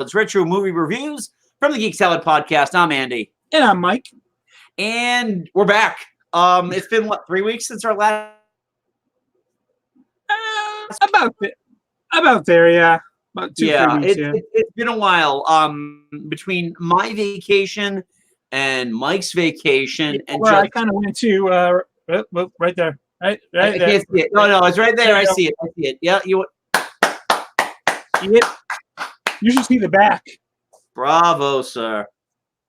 It's Retro Movie Reviews from the Geek Salad Podcast. I'm Andy. And I'm Mike. And we're back. It's been, 3 weeks since our last... About there, yeah. About 3 weeks, it's been a while. Between my vacation and Mike's vacation. And I kind of went to, right there. Right I there. Can't see it. No, it's right there. I see it. Yeah, You should see the back. Bravo, sir.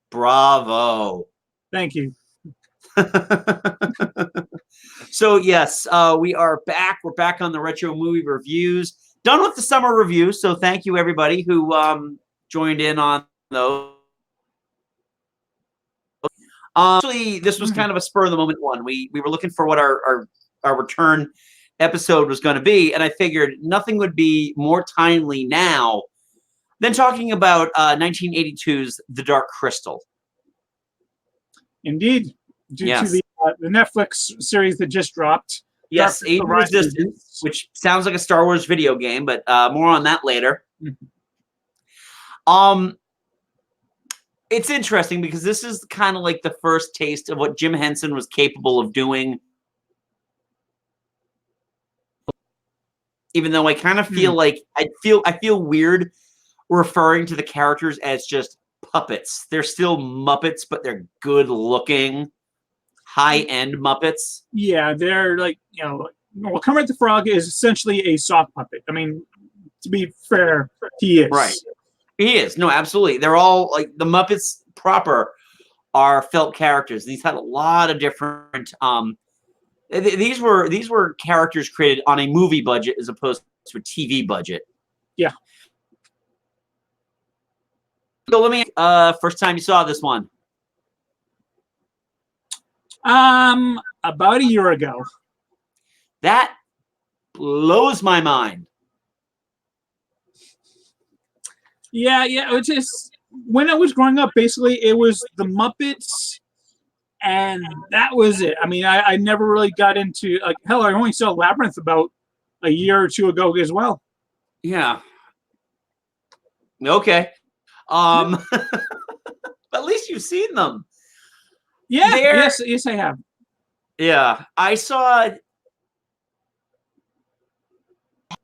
Bravo. Thank you. So, yes, we are back. We're back on the Retro Movie Reviews. Done with the summer review, so thank you, everybody who joined in on those. Actually, this was kind of a spur-of-the-moment one. We were looking for what our return episode was going to be, and I figured nothing would be more timely now than talking about 1982's The Dark Crystal. Indeed. Due to the Netflix series that just dropped. Yes, Age of Resistance, which sounds like a Star Wars video game, but more on that later. It's interesting because this is kind of like the first taste of what Jim Henson was capable of doing. Even though I kind of feel like I feel weird referring to the characters as just puppets. They're still Muppets, but they're good looking, high-end Muppets. Yeah, they're like, Kermit the Frog is essentially a soft puppet. I mean, to be fair, he is. Right. He is. No, absolutely. They're all like the Muppets proper are felt characters. These had a lot of different these were characters created on a movie budget as opposed to a TV budget. Yeah. So let me first time you saw this one. About a year ago. That blows my mind. Yeah, it's just when I was growing up, basically it was the Muppets, and that was it. I mean, I never really got into hell. I only saw Labyrinth about a year or two ago as well. Yeah. Okay. At least you've seen them. Yeah. Yes, I have. Yeah, I saw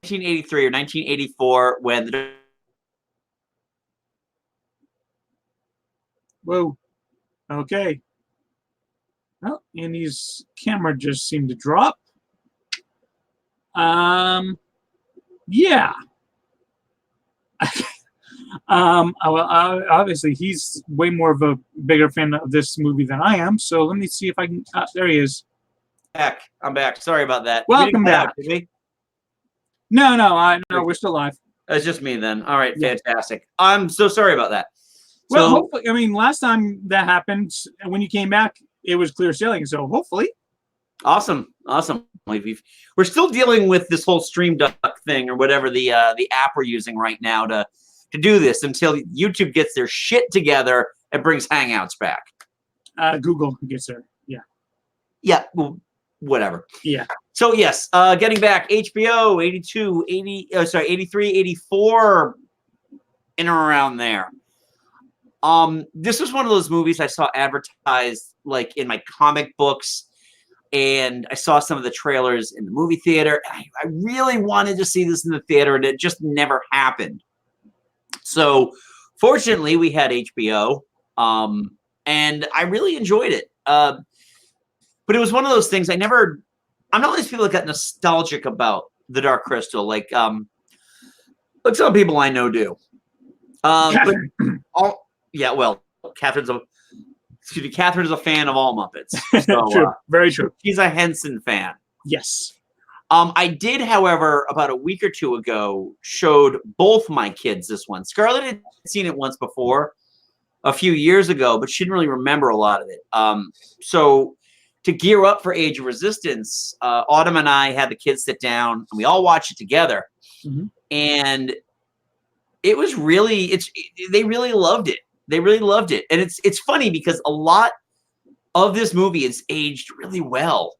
1983 or 1984 when the Whoa. Okay. Well, Andy's camera just seemed to drop. Yeah. Obviously, he's way more of a bigger fan of this movie than I am. So let me see if I can. There he is. I'm back. Sorry about that. Welcome back. Did we? No, we're still live. It's just me then. All right, fantastic. I'm so sorry about that. Well, hopefully, I mean, last time that happened, when you came back, it was clear sailing. So hopefully. Awesome. We're still dealing with this whole Stream Duck thing or whatever the app we're using right now to do this until YouTube gets their shit together and brings Hangouts back. Google gets there. Yeah. Yeah. Well, whatever. Yeah. So yes, getting back, HBO 83, 84, in or around there. This was one of those movies I saw advertised like in my comic books, and I saw some of the trailers in the movie theater. I really wanted to see this in the theater, and it just never happened. So fortunately, we had HBO, and I really enjoyed it. But it was one of those things I'm not one of these people that got nostalgic about The Dark Crystal, like some people I know do. Catherine's a fan of all Muppets. So, true. Very true. She's a Henson fan. Yes. I did, however, about a week or two ago, showed both my kids this one. Scarlett had seen it once before, a few years ago, but she didn't really remember a lot of it. So to gear up for Age of Resistance, Autumn and I had the kids sit down, and we all watched it together. Mm-hmm. And it was really, they really loved it. They really loved it. And it's funny because a lot of this movie is aged really well.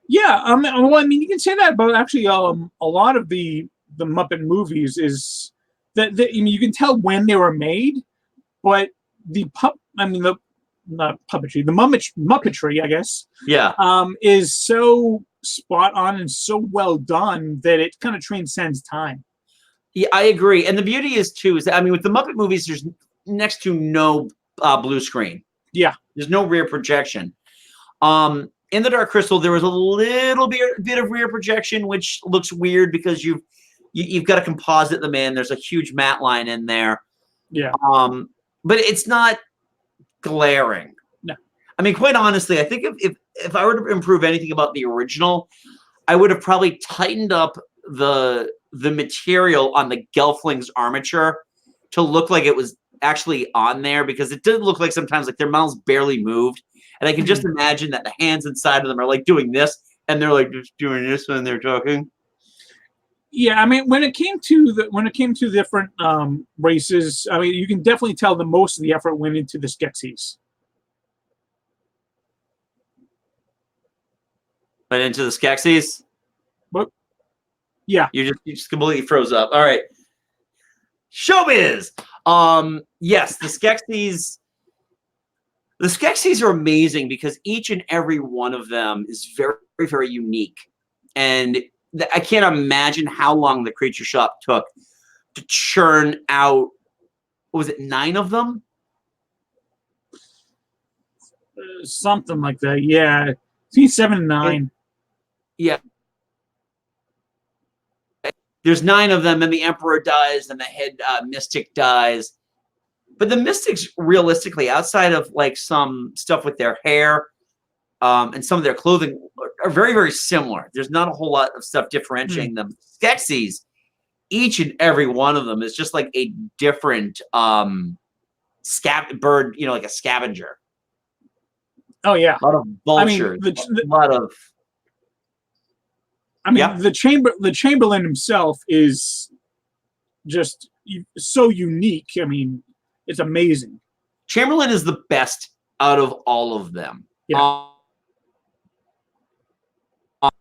Yeah, well, I mean, you can say that about actually a lot of the Muppet movies is I mean, you can tell when they were made, but the not puppetry, the muppetry, I guess, Yeah. is so spot on and so well done that it kind of transcends time. Yeah, I agree. And the beauty is too is that, I mean, with the Muppet movies, there's next to no blue screen. Yeah, there's no rear projection. In the Dark Crystal, there was a little bit of rear projection, which looks weird because you've got to composite them in. There's a huge matte line in there. Yeah. But it's not glaring. No. I mean, quite honestly, I think if I were to improve anything about the original, I would have probably tightened up the material on the Gelfling's armature to look like it was actually on there, because it did look like sometimes like their mouths barely moved. And I can just imagine that the hands inside of them are like doing this, and they're like just doing this when they're talking. Yeah, I mean, when it came to different races, I mean, you can definitely tell that most of the effort went into the Skeksis. Went into the Skeksis? But yeah, You just completely froze up. All right. Showbiz. Yes, the Skeksis. The Skeksis are amazing because each and every one of them is very, very unique. And I can't imagine how long the Creature Shop took to churn out, what was it, 9 of them? something like that. Yeah, between 7 and 9. Yeah. There's 9 of them, and the Emperor dies, and the head Mystic dies. But the Mystics, realistically, outside of like some stuff with their hair and some of their clothing, are very, very similar. There's not a whole lot of stuff differentiating them. Skeksis, each and every one of them is just like a different bird, like a scavenger. Oh yeah, A lot of vultures. A lot of. I mean, the Chamberlain himself is just so unique. I mean, it's amazing. Chamberlain is the best out of all of them. Yeah.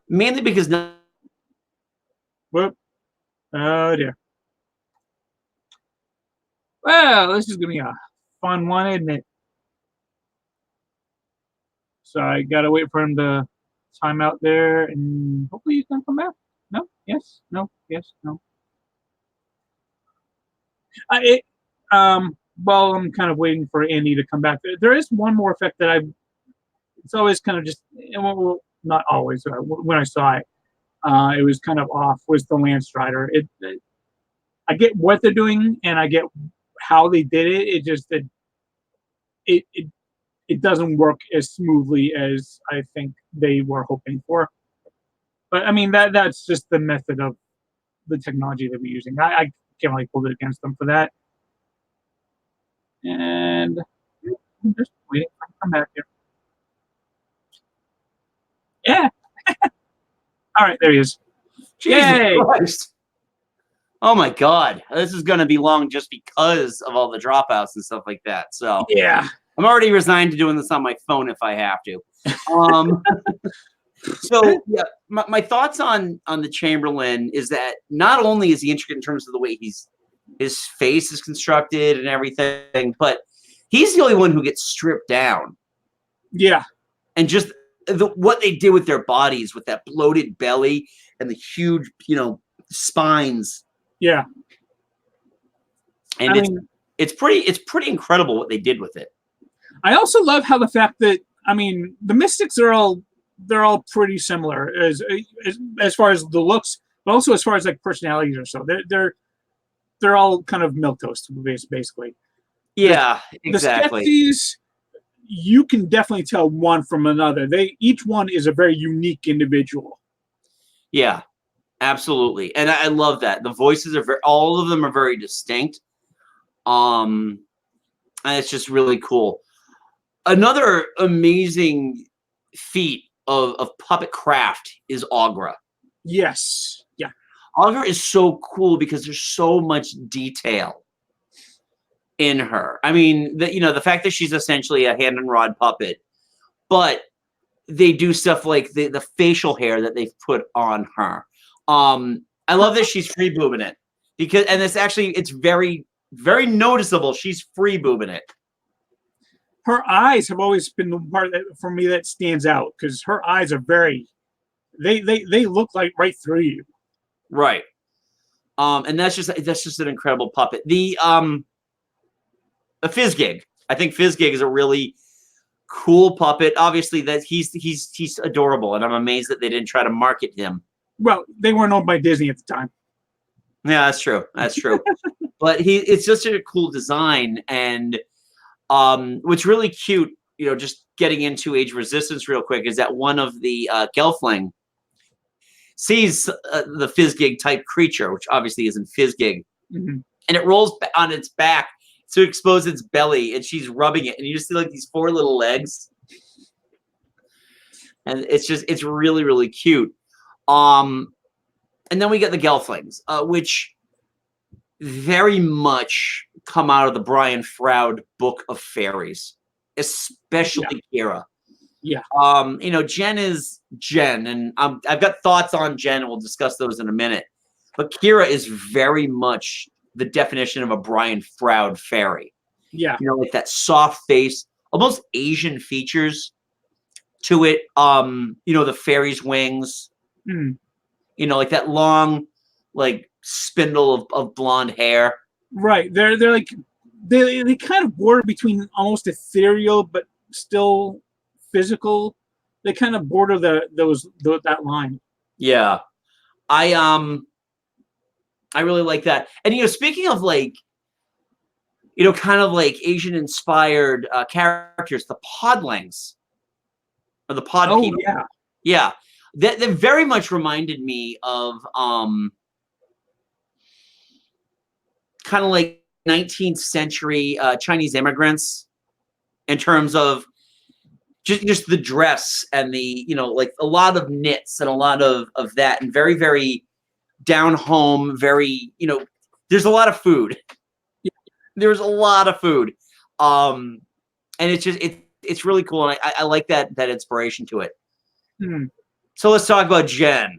Mainly because Whoop. Oh dear. Well, this is gonna be a fun one, isn't it? So I gotta wait for him to time out there, and hopefully he's gonna come back. No? Yes? No? Yes? No? Well, I'm kind of waiting for Andy to come back. There is one more effect that it's always kind of just, well, not always. When I saw it, it was kind of off. Was the Lance Strider? I get what they're doing, and I get how they did it. It just it doesn't work as smoothly as I think they were hoping for. But I mean that's just the method of the technology that we're using. I can't really hold it against them for that. And I'm just waiting for him to come back here. Yeah. All right, there he is. Jesus Christ. Oh my God. This is going to be long just because of all the dropouts and stuff like that. So yeah, I'm already resigned to doing this on my phone if I have to. So yeah, my thoughts on the Chamberlain is that not only is he intricate in terms of the way his face is constructed and everything, but he's the only one who gets stripped down. Yeah. And just what they did with their bodies, with that bloated belly and the huge, spines. Yeah. And it's pretty incredible what they did with it. I also love how the fact that, I mean, the Mystics are all pretty similar as far as the looks, but also as far as like personalities or so. They're all kind of milquetoast basically. Yeah, exactly. The Skeksis, you can definitely tell one from another. Each one is a very unique individual. Yeah, absolutely. And I love that. The voices are all of them are very distinct. And it's just really cool. Another amazing feat of puppet craft is Aughra. Yes. Yeah. Aughra is so cool because there's so much detail in her. I mean, the fact that she's essentially a hand and rod puppet, but they do stuff like the facial hair that they've put on her. I love that she's free boobing it. because and it's very very noticeable. She's free boobing it. Her eyes have always been the part that, for me, that stands out, because her eyes are they look like right through you. Right. And that's just an incredible puppet. The Fizzgig. I think Fizzgig is a really cool puppet. Obviously, that he's adorable, and I'm amazed that they didn't try to market him. Well, they weren't owned by Disney at the time. Yeah, that's true. That's true. But it's just a cool design, and what's really cute, just getting into Age of Resistance real quick, is that one of the Gelfling sees the Fizzgig type creature, which obviously isn't Fizzgig, and it rolls on its back to expose its belly, and she's rubbing it, and you just see like these 4 little legs, and it's really really cute. And then we get the Gelflings, which very much come out of the Brian Froud book of fairies, especially Kira. Yeah. Jen is Jen, and I've got thoughts on Jen, and we'll discuss those in a minute. But Kira is very much the definition of a Brian Froud fairy. Yeah. Like that soft face, almost Asian features to it. The fairy's wings. Like that long, like spindle of blonde hair. Right. They're like they kind of border between almost ethereal but still physical. They kind of border that line. Yeah. I really like that. And speaking of like kind of like Asian inspired characters, the podlings or the pod people. Yeah. Yeah. That very much reminded me of kind of like 19th century Chinese immigrants in terms of just the dress and the, like a lot of knits and a lot of that, and very, very down home, very, there's a lot of food. There's a lot of food. And it's really cool. And I like that inspiration to it. So let's talk about Jen.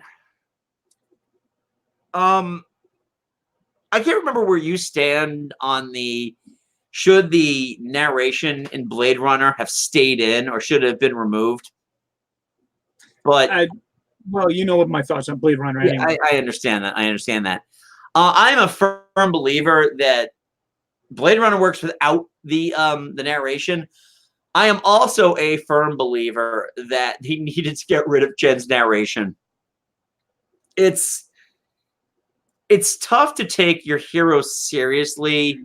I can't remember where you stand on should the narration in Blade Runner have stayed in or should it have been removed? But well, you know what my thoughts on Blade Runner anyway. Yeah, I understand that. I'm a firm believer that Blade Runner works without the narration. I am also a firm believer that he needed to get rid of Jen's narration. It's tough to take your hero seriously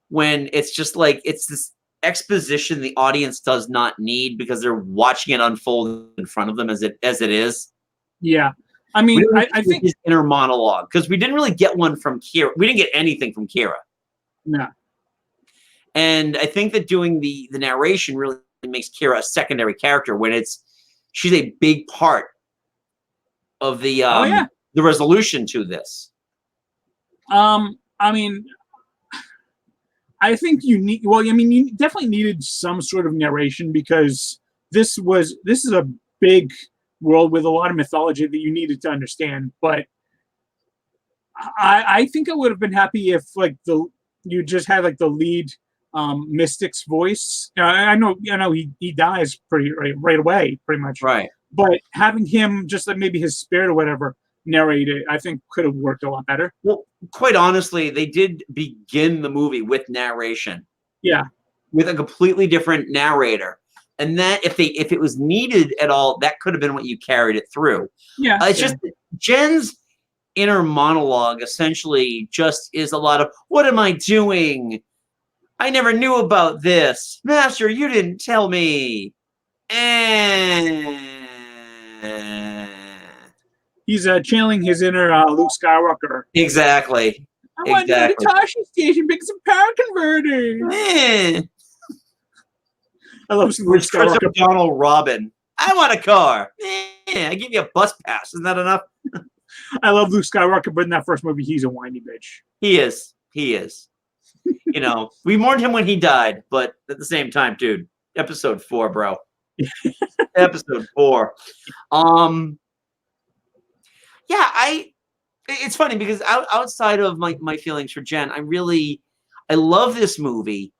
when it's just like it's this exposition the audience does not need because they're watching it unfold in front of them as it is. Yeah. I mean, I think his inner monologue, because we didn't really get one from Kira. We didn't get anything from Kira. No. And I think that doing the narration really makes Kira a secondary character when she's a big part of the resolution to this. I mean, I think you definitely needed some sort of narration because this is a big world with a lot of mythology that you needed to understand. But I think I would have been happy if you just had like the lead mystic's voice. I know he dies pretty right away, pretty much. Right. But having him just like maybe his spirit or whatever narrate it, I think could have worked a lot better. Well, quite honestly, they did begin the movie with narration. Yeah. With a completely different narrator. And that if it was needed at all, that could have been what you carried it through. Yeah. It's just Jen's inner monologue essentially just is a lot of, what am I doing? I never knew about this. Master, you didn't tell me. He's channeling his inner Luke Skywalker. Exactly. I want to go to Toshi Station, pick some power converters. I love Luke Skywalker. Donald Robin. I want a car. I give you a bus pass. Isn't that enough? I love Luke Skywalker, but in that first movie, he's a whiny bitch. He is. We mourned him when he died, but at the same time, dude, episode 4, bro. Episode 4. Yeah, it's funny because outside of my feelings for Jen, I love this movie.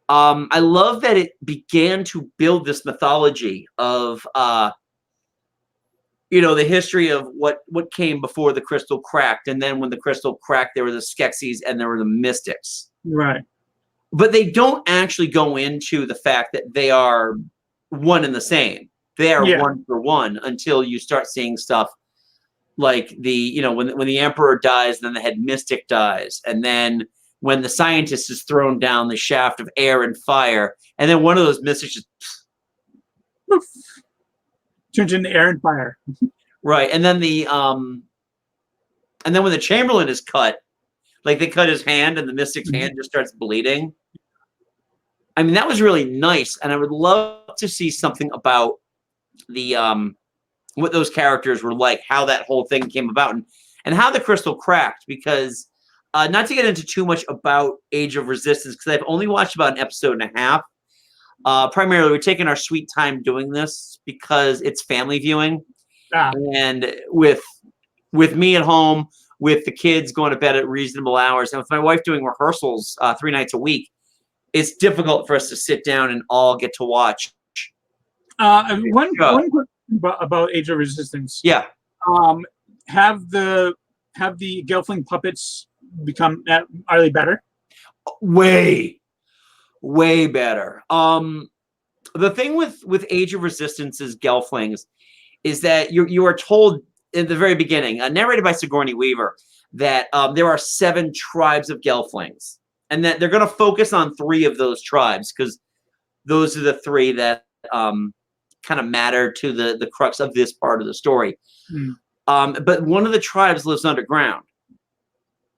I love that it began to build this mythology of the history of what came before the crystal cracked, and then when the crystal cracked, there were the Skeksis and there were the Mystics. Right. But they don't actually go into the fact that they are one and the same. They are one for one until you start seeing stuff like when the Emperor dies, then the head Mystic dies, and then when the scientist is thrown down the shaft of air and fire, and then one of those Mystics just turns into air and fire. Right, and then when the Chamberlain is cut, like they cut his hand, and the Mystic's hand just starts bleeding. I mean, that was really nice, and I would love to see something about the what those characters were like, how that whole thing came about, and how the crystal cracked. Because not to get into too much about Age of Resistance, because I've only watched about an episode and a half. Primarily, we're taking our sweet time doing this because it's family viewing, and with me at home, with the kids going to bed at reasonable hours, and with my wife doing rehearsals 3 nights a week, it's difficult for us to sit down and all get to watch. One question about Age of Resistance. Yeah. Have the Gelfling puppets become? Are they better? Way better. The thing with Age of Resistance's Gelflings is that you are told in the very beginning, narrated by Sigourney Weaver, that there are 7 tribes of Gelflings, and that they're going to focus on 3 of those tribes because those are the 3 that kind of matter to the crux of this part of the story. But one of the tribes lives underground,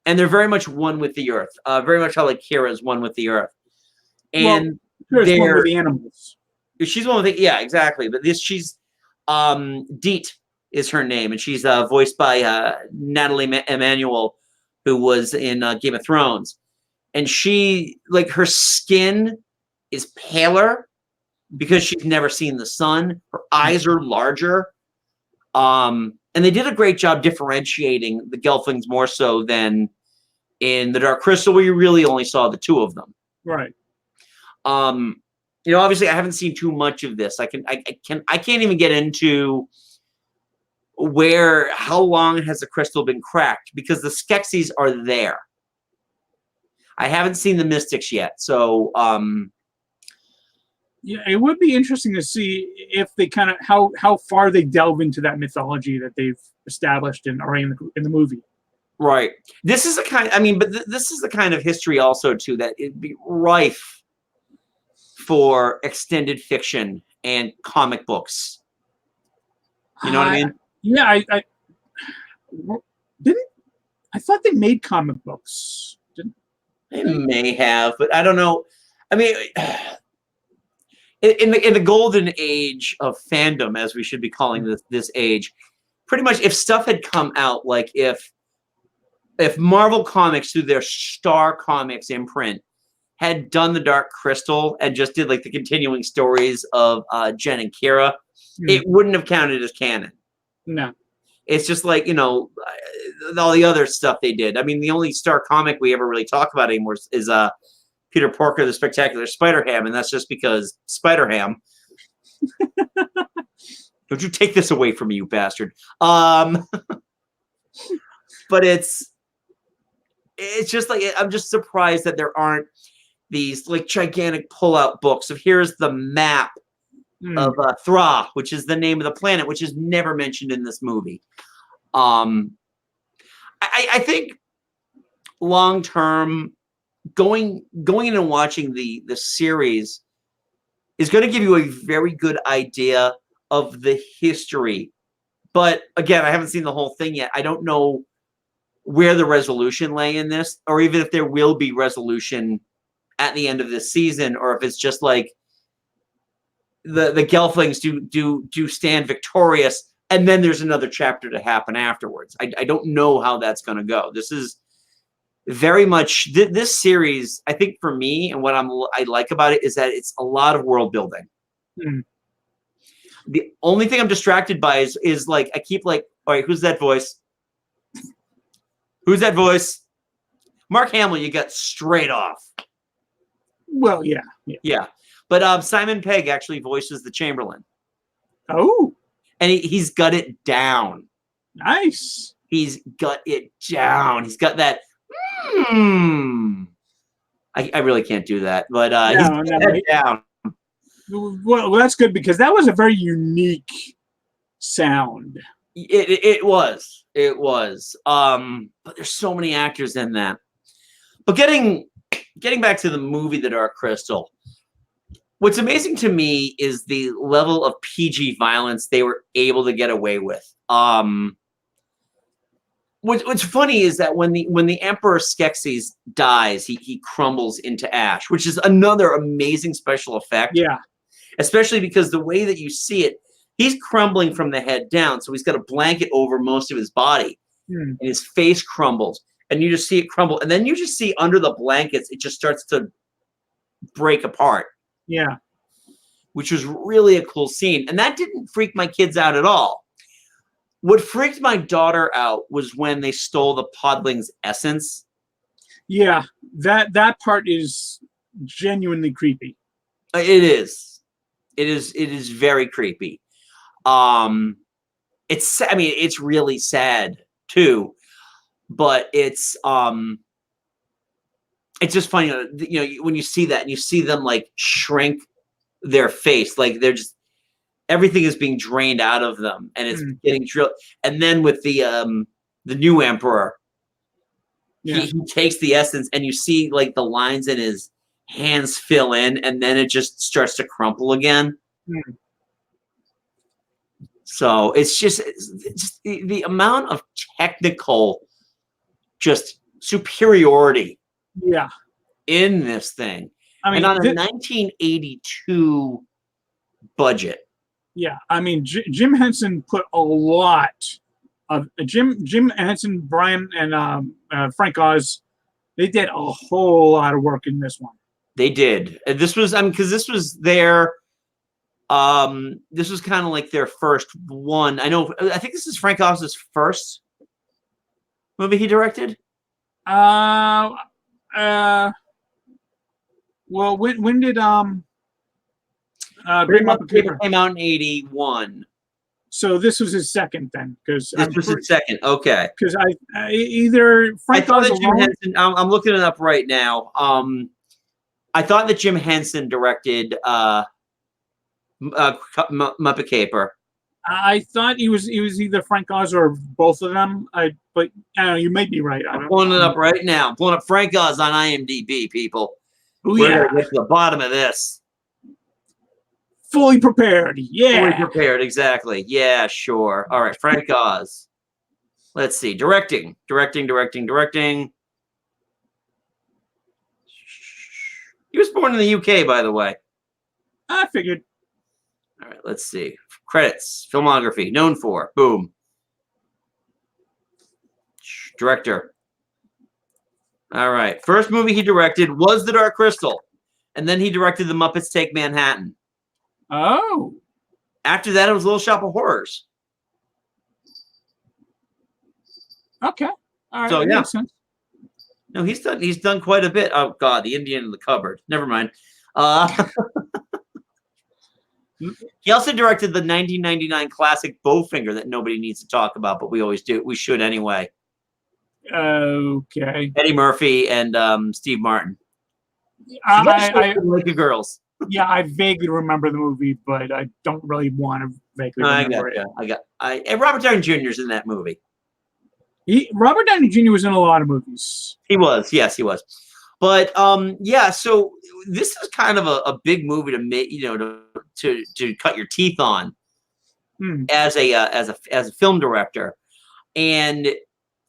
and they're very much one with the earth, very much how like Kira is one with the earth. And Kira's one with the animals. She's one with the, yeah, exactly. But she's Deet is her name, and she's voiced by Natalie Emmanuel, who was in Game of Thrones. And she, like, her skin is paler because she's never seen the sun. Her eyes are larger. And they did a great job differentiating the Gelflings more so than in the Dark Crystal, where you really only saw the 2 of them. Right. Obviously, I haven't seen too much of this. I can't even get into how long has the crystal been cracked, because the Skeksis are there. I haven't seen the Mystics yet, so yeah, it would be interesting to see if they kind of how far they delve into that mythology that they've established in the movie. Right. This is the kind. I mean, but this is the kind of history also too that it'd be rife for extended fiction and comic books. You know what I mean? Yeah, I thought they made comic books. They may have, but I don't know. I mean, in the golden age of fandom, as we should be calling this age, pretty much if stuff had come out, like if Marvel Comics through their Star Comics imprint had done the Dark Crystal and just did like the continuing stories of Jen and Kira, it wouldn't have counted as canon. No. It's just like, all the other stuff they did. I mean, the only Star comic we ever really talk about anymore is Peter Porker, the Spectacular Spider-Ham, and that's just because Spider-Ham. Don't you take this away from me, you bastard. But it's just like, I'm just surprised that there aren't these like gigantic pull-out books of here's the map of Thra, which is the name of the planet, which is never mentioned in this movie. I think long term, going in and watching the series is going to give you a very good idea of the history. But again, I haven't seen the whole thing yet. I don't know where the resolution lay in this, or even if there will be resolution at the end of this season, or if it's just like the Gelflings do stand victorious, and then there's another chapter to happen afterwards. I don't know how that's going to go. This is very much this series. I think for me, and what I like about it is that it's a lot of world building. The only thing I'm distracted by is like I keep like, all right, who's that voice? Who's that voice? Mark Hamill, you got straight off. Well, yeah. Yeah. But Simon Pegg actually voices the Chamberlain. Oh. And he's got it down. Nice. He's got it down. He's got that. I really can't do that, but he's got it down. Well, that's good because that was a very unique sound. It was. But there's so many actors in that. But getting back to the movie The Dark Crystal, what's amazing to me is the level of PG violence they were able to get away with. What's funny is that when the Emperor Skeksis dies, he crumbles into ash, which is another amazing special effect. Yeah. Especially because the way that you see it, he's crumbling from the head down, so he's got a blanket over most of his body, and his face crumbles, and you just see it crumble, and then you just see under the blankets, it just starts to break apart. Yeah. Which was really a cool scene, and that didn't freak my kids out at all. What freaked my daughter out was when they stole the podling's essence. Yeah, that part is genuinely creepy. It is. It is very creepy. It's really sad too, but it's just funny, when you see that and you see them like shrink their face, like they're just, everything is being drained out of them and it's getting drilled. And then with the new emperor, he takes the essence and you see like the lines in his hands fill in and then it just starts to crumple again. So it's just the amount of technical just superiority in this thing. I mean, and on a 1982 budget. Yeah, I mean, Jim Henson put a lot of Jim Henson, Brian, and Frank Oz. They did a whole lot of work in this one. They did. This was, because this was their, this was kind of like their first one. I think this is Frank Oz's first movie he directed. Well, when did Great Muppet Caper came out in 81? So this was his second then, because this was his second. Okay, because I either Frank Oz Jim Henson. I'm looking it up right now. I thought that Jim Henson directed Muppet Caper. I thought he was either Frank Oz or both of them. But I don't know, you may be right. I'm pulling it up right now. I'm pulling up Frank Oz on IMDb, people. Ooh, We're gonna get to the bottom of this. Fully prepared. Yeah. Fully prepared, exactly. Yeah, sure. All right, Frank Oz. Let's see. Directing. He was born in the UK, by the way. I figured. All right, let's see. Credits. Filmography. Known for. Boom. Director. All right. First movie he directed was The Dark Crystal. And then he directed The Muppets Take Manhattan. Oh. After that, it was Little Shop of Horrors. Okay. All right. So, yeah. Makes sense. No, he's done quite a bit. Oh, God, The Indian in the Cupboard. Never mind. He also directed the 1999 classic Bowfinger that nobody needs to talk about, but we always do. We should anyway. Okay. Eddie Murphy and Steve Martin. I like the girls. Yeah, I vaguely remember the movie, but I don't really want to vaguely remember it. And Robert Downey Jr. is in that movie. Robert Downey Jr. was in a lot of movies. He was, yes, he was. But yeah, so this is kind of a big movie to make, to cut your teeth on as a film director, and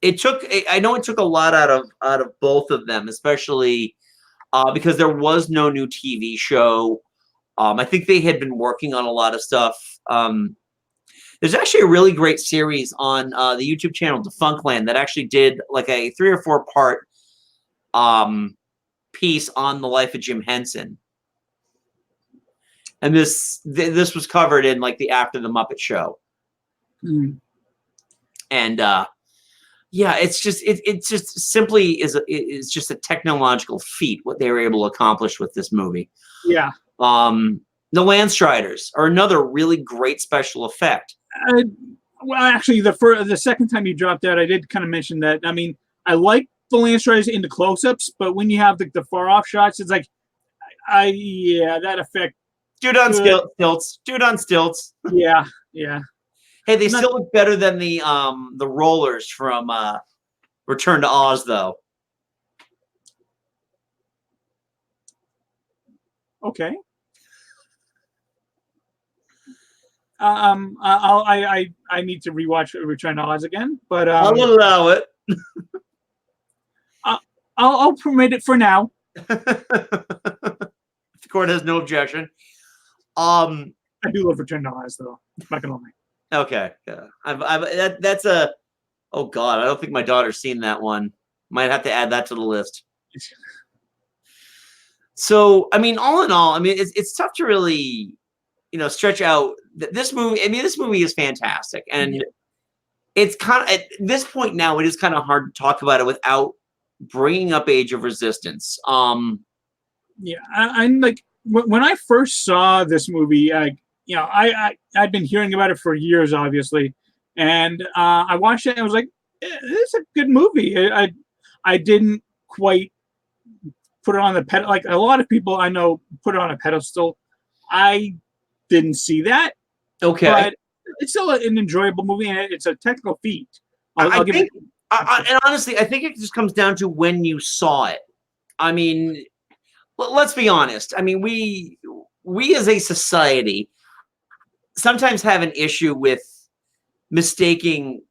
it took. I know it took a lot out of both of them, especially because there was no new TV show. I think they had been working on a lot of stuff. There's actually a really great series on the YouTube channel Defunctland that actually did like a 3 or 4 part piece on the life of Jim Henson. And this was covered in like the After the Muppet Show. And yeah, it's just it just simply is just a technological feat what they were able to accomplish with this movie. Yeah. The Landstriders are another really great special effect. Well, actually, the second time you dropped out, I did kind of mention that. I mean, I like the Landstriders in the close-ups, but when you have the far-off shots, it's like, yeah, that effect. Dude on stilts. Dude on stilts. Yeah, yeah. Hey, they still look better than the rollers from Return to Oz, though. Okay. I need to rewatch Return to Oz again, but I'll allow it. I'll permit it for now. The court has no objection. I do love Return to Oz, though. I'm not gonna lie. Okay, yeah. That's a. Oh God, I don't think my daughter's seen that one. Might have to add that to the list. So, I mean, all in all, I mean, it's tough to really, stretch out this movie. I mean, this movie is fantastic, and it's kind of at this point now, it is kind of hard to talk about it without bringing up Age of Resistance. Yeah, I'm like when I first saw this movie, I'd been hearing about it for years, obviously, and I watched it and I was like, it's a good movie. I didn't quite put it on the pedestal like a lot of people I know put it on a pedestal. I didn't see that. Okay, but it's still an enjoyable movie, and it's a technical feat. I'll give it. And honestly, I think it just comes down to when you saw it. I mean, let's be honest. I mean, we as a society sometimes have an issue with mistaking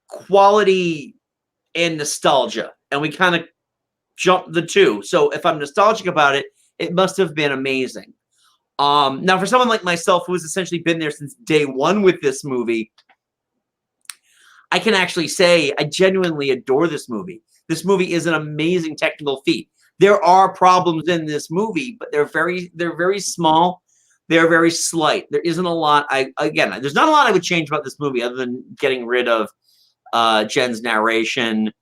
quality and nostalgia, and we kind of jump the two. So if I'm nostalgic about it, it must have been amazing. Now, for someone like myself who has essentially been there since day one with this movie, I can actually say I genuinely adore this movie. This movie is an amazing technical feat. There are problems in this movie, but they're very small. They're very slight. There isn't a lot. There's not a lot I would change about this movie other than getting rid of Jen's narration,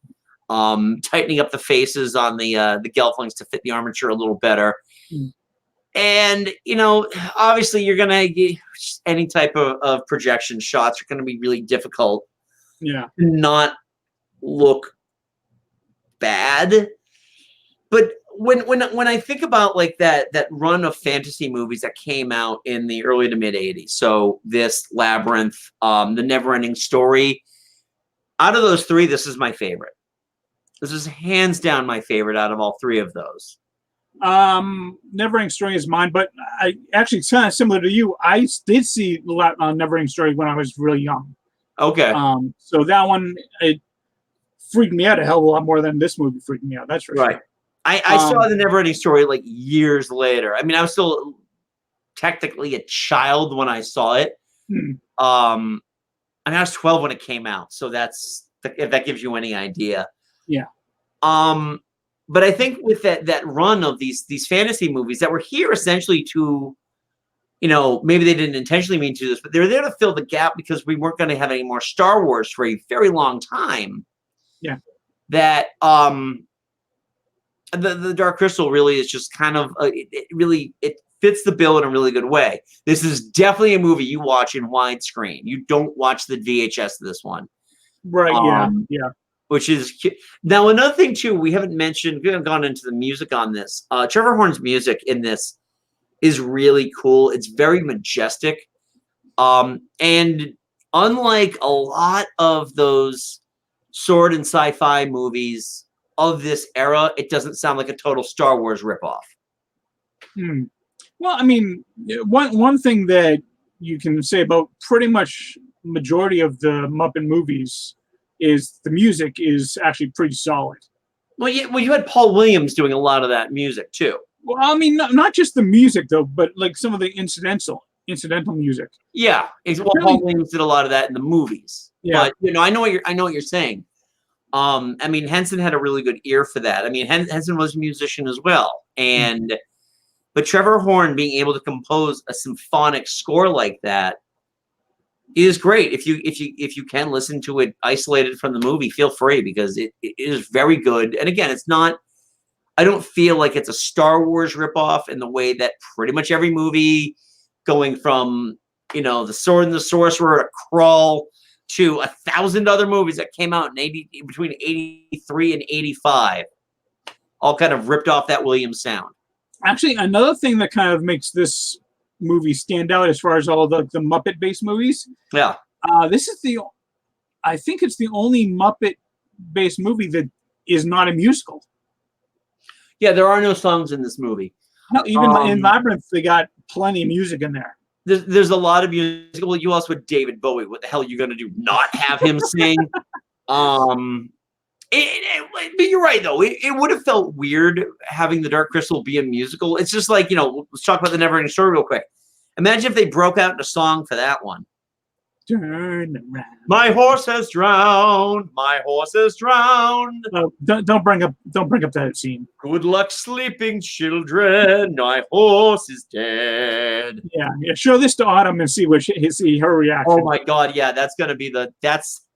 tightening up the faces on the Gelflings to fit the armature a little better. And, obviously you're going to any type of projection shots are going to be really difficult. Yeah. Not look bad. But when I think about like that run of fantasy movies that came out in the early to mid 80s, so this Labyrinth, the Never-Ending Story, out of those three, this is my favorite. This is hands down my favorite out of all three of those. Never-Ending Story is mine, but I actually kind of similar to you. I did see Never-Ending Story when I was really young. Okay. So that one, it freaked me out a hell of a lot more than this movie freaked me out. That's for sure. I saw the Never-Ending Story like years later. I mean, I was still technically a child when I saw it. And I was 12 when it came out. So if that gives you any idea. Yeah. But I think with that run of these fantasy movies that were here essentially to, maybe they didn't intentionally mean to do this, but they were there to fill the gap because we weren't going to have any more Star Wars for a very long time. Yeah. That the Dark Crystal really is just kind of it fits the bill in a really good way. This is definitely a movie you watch in widescreen. You don't watch the VHS of this one. Right. Yeah. Which is now another thing too. We haven't mentioned. We haven't gone into the music on this. Trevor Horn's music in this is really cool. It's very majestic, and unlike a lot of those sword and sci-fi movies of this era, it doesn't sound like a total Star Wars ripoff. Well, I mean, one thing that you can say about pretty much majority of the Muppet movies is the music is actually pretty solid. Well, you had Paul Williams doing a lot of that music too. Well, I mean, not just the music though, but like some of the incidental music. Yeah, Paul Williams did a lot of that in the movies. Yeah. But I know what you're saying. I mean, Henson had a really good ear for that. I mean, Henson was a musician as well, but Trevor Horn being able to compose a symphonic score like that It is great. If you can listen to it isolated from the movie, feel free, because it is very good. And again, it's not. I don't feel like it's a Star Wars ripoff in the way that pretty much every movie, going from the Sword and the Sorcerer to Crawl to 1,000 other movies that came out between 83 and 85, all kind of ripped off that Williams sound. Actually, another thing that kind of makes this movie stand out as far as all the Muppet-based movies. Yeah. This is I think it's the only Muppet-based movie that is not a musical. Yeah, there are no songs in this movie. No, even in Labyrinth, they got plenty of music in there. There's a lot of music. Well, you also with David Bowie. What the hell are you going to do? Not have him sing? But you're right, though. It would have felt weird having The Dark Crystal be a musical. It's just like, let's talk about The Neverending Story real quick. Imagine if they broke out in a song for that one. Turn around. My horse has drowned. My horse has drowned. Oh, don't bring up that scene. Good luck, sleeping children. My horse is dead. Yeah. Show this to Autumn and see her reaction. Oh my God, yeah, that's gonna be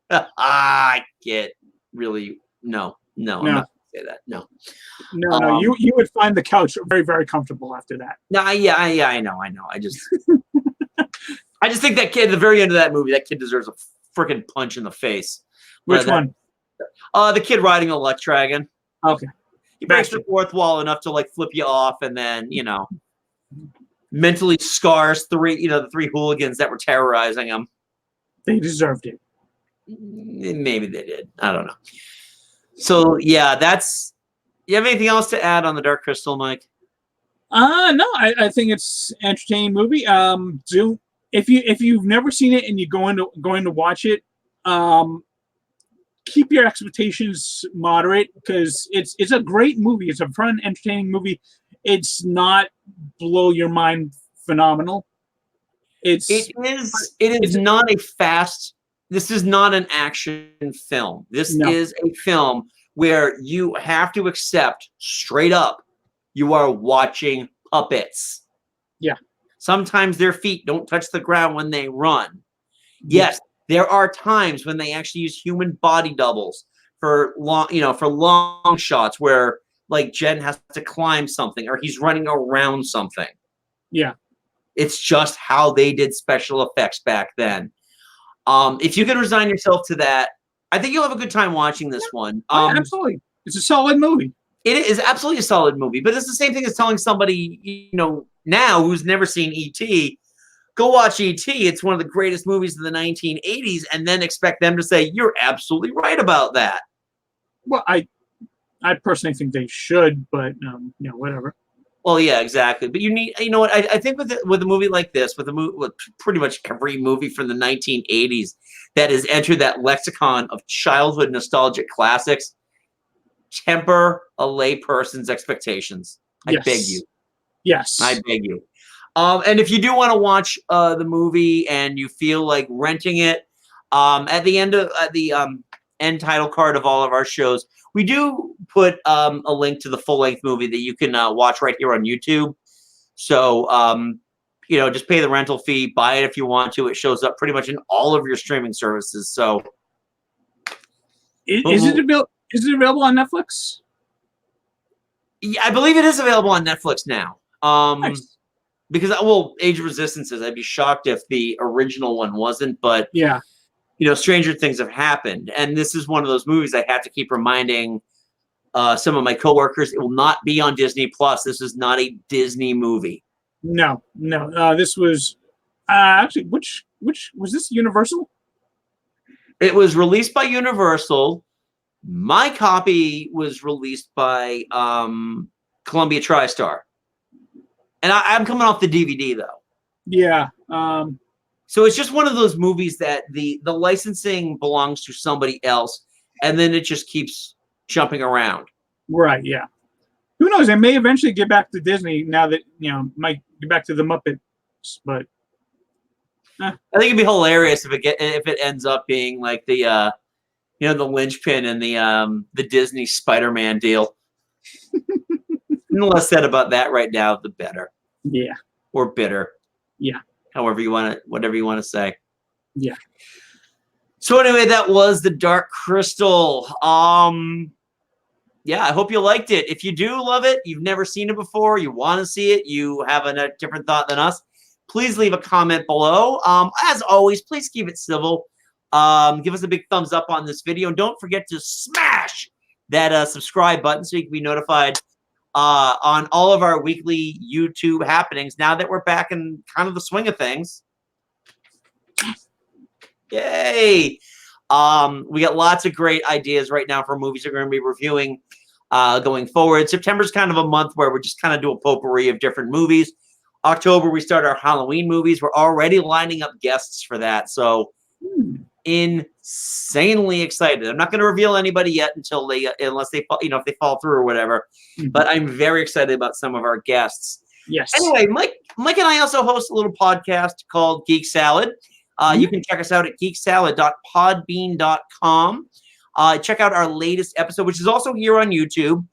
I get really no. I'm not gonna say that. No. No. You would find the couch very, very comfortable after that. No, yeah, I know. I just think that kid at the very end of that movie, that kid deserves a freaking punch in the face. Which one? The kid riding a Luck Dragon. Okay. He breaks the fourth wall enough to flip you off, and then mentally scars the three hooligans that were terrorizing him. They deserved it. Maybe they did. I don't know. So yeah, you have anything else to add on The Dark Crystal, Mike? No, I think it's an entertaining movie. If you've never seen it and you're going to watch it, keep your expectations moderate, because it's a great movie. It's a fun, entertaining movie. It's not blow your mind phenomenal. It is not a fast. This is not an action film. This is a film where you have to accept straight up you are watching puppets. Yeah. Sometimes their feet don't touch the ground when they run. Yes, there are times when they actually use human body doubles for long shots where like Jen has to climb something or he's running around something. Yeah. It's just how they did special effects back then. If you can resign yourself to that, I think you'll have a good time watching this one. Absolutely. It's a solid movie. It is absolutely a solid movie, but it's the same thing as telling somebody, now who's never seen E.T., go watch E.T. It's one of the greatest movies of the 1980s, and then expect them to say, you're absolutely right about that. Well, I personally think they should, but, whatever. Well, yeah, exactly. But you need, what, I think with a movie like this, with pretty much every movie from the 1980s that has entered that lexicon of childhood nostalgic classics, temper a layperson's expectations. I beg you. Yes. I beg you. And if you do want to watch the movie and you feel like renting it, at the end title card of all of our shows, we do put a link to the full-length movie that you can watch right here on YouTube. So, just pay the rental fee, buy it if you want to. It shows up pretty much in all of your streaming services. So, is it available on Netflix? Yeah, I believe it is available on Netflix now. Nice. Because Age of Resistance is. I'd be shocked if the original one wasn't. But yeah, stranger things have happened, and this is one of those movies I have to keep reminding some of my coworkers. It will not be on Disney Plus. This is not a Disney movie. No. This was actually which was this Universal? It was released by Universal. My copy was released by Columbia TriStar. And I'm coming off the DVD, though. Yeah. So it's just one of those movies that the licensing belongs to somebody else, and then it just keeps jumping around. Right, yeah. Who knows? They may eventually get back to Disney now that, might get back to the Muppets, but... I think it'd be hilarious if it ends up being like the the linchpin in the Disney Spider-Man deal. The less said about that right now, the better. Yeah. Or bitter. Yeah. Whatever you want to say. Yeah. So anyway, that was The Dark Crystal. Yeah, I hope you liked it. If you do love it, you've never seen it before, you want to see it, you have a different thought than us, please leave a comment below. As always, please keep it civil. Give us a big thumbs up on this video. And don't forget to smash that subscribe button so you can be notified on all of our weekly YouTube happenings now that we're back in kind of the swing of things. Yay! We got lots of great ideas right now for movies we're going to be reviewing going forward. September's kind of a month where we're just kind of do a potpourri of different movies. October, we start our Halloween movies. We're already lining up guests for that. So insanely excited. I'm not going to reveal anybody yet until they, unless they, if they fall through or whatever. But I'm very excited about some of our guests. Yes. Anyway, Mike and I also host a little podcast called Geek Salad. You can check us out at geeksalad.podbean.com. Check out our latest episode, which is also here on YouTube,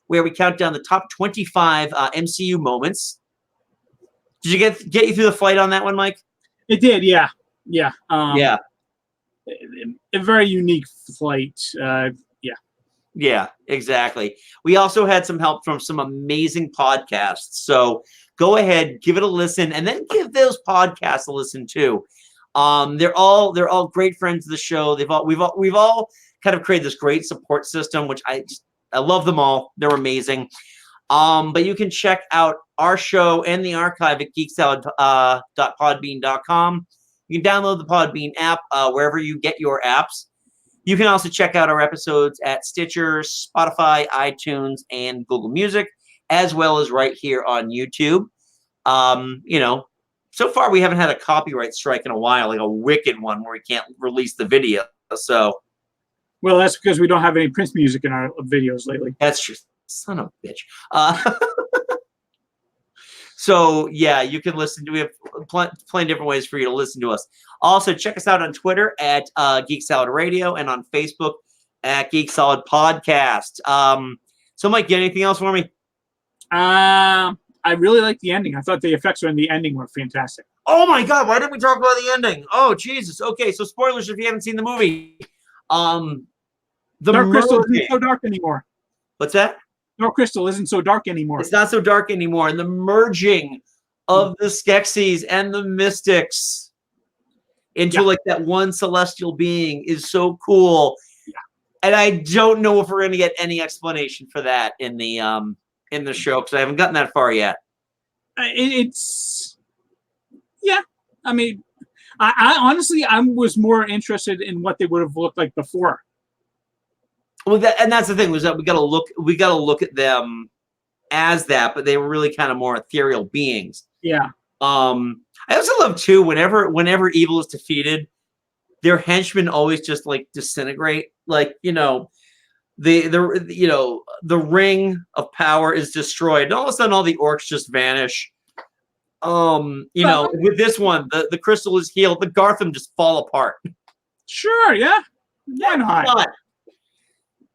where we count down the top 25 MCU moments. Did you get you through the flight on that one, Mike? It did, yeah. Yeah. Yeah. A very unique flight. Yeah, exactly. We also had some help from some amazing podcasts. So go ahead, give it a listen, and then give those podcasts a listen too. They're all great friends of the show. We've all kind of created this great support system, which I love them all. They're amazing. But you can check out our show and the archive at geeksalad.podbean.com. You can download the Podbean app wherever you get your apps. You can also check out our episodes at Stitcher, Spotify, iTunes, and Google Music, as well as right here on YouTube. So far we haven't had a copyright strike in a while, like a wicked one where we can't release the video. So, well, that's because we don't have any Prince music in our videos lately. That's just son of a bitch. So yeah, you can listen to. We have plenty of different ways for you to listen to us. Also, check us out on Twitter at Geek Salad Radio and on Facebook at Geek Salad Podcast. So, Mike, get anything else for me? I really like the ending. I thought the effects on the ending were fantastic. Oh my God! Why didn't we talk about the ending? Oh Jesus! Okay, so spoilers if you haven't seen the movie. The Dark Crystal isn't so dark anymore. What's that? Dark Crystal isn't so dark anymore. It's not so dark anymore. And the merging of the Skeksis and the Mystics into like that one celestial being is so cool. Yeah. And I don't know if we're going to get any explanation for that in the show because I haven't gotten that far yet. I mean, I honestly was more interested in what they would have looked like before. Well, that's the thing was that we got to look at them as that, but they were really kind of more ethereal beings. Yeah. I also love too whenever evil is defeated, their henchmen always just like disintegrate. Like the ring of power is destroyed, and all of a sudden all the orcs just vanish. With this one, the crystal is healed. The Gartham just fall apart. Sure. Yeah. Why not?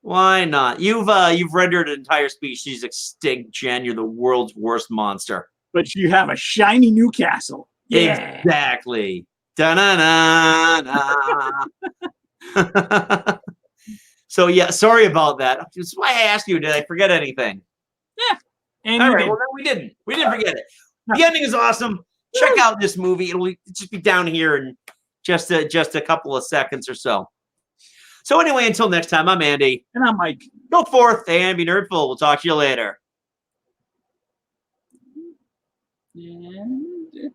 Why not? You've rendered an entire species extinct, Jen. You're the world's worst monster. But you have a shiny new castle. Yeah. Exactly. Da-na-na-na. So yeah, sorry about that. That's why I asked you, did I forget anything? Yeah. And all right, well no, we didn't. We didn't forget it. The ending is awesome. Check out this movie. It'll just be down here in just a couple of seconds or so. So anyway, until next time, I'm Andy. And I'm Mike. Go forth and be nerdful. We'll talk to you later. And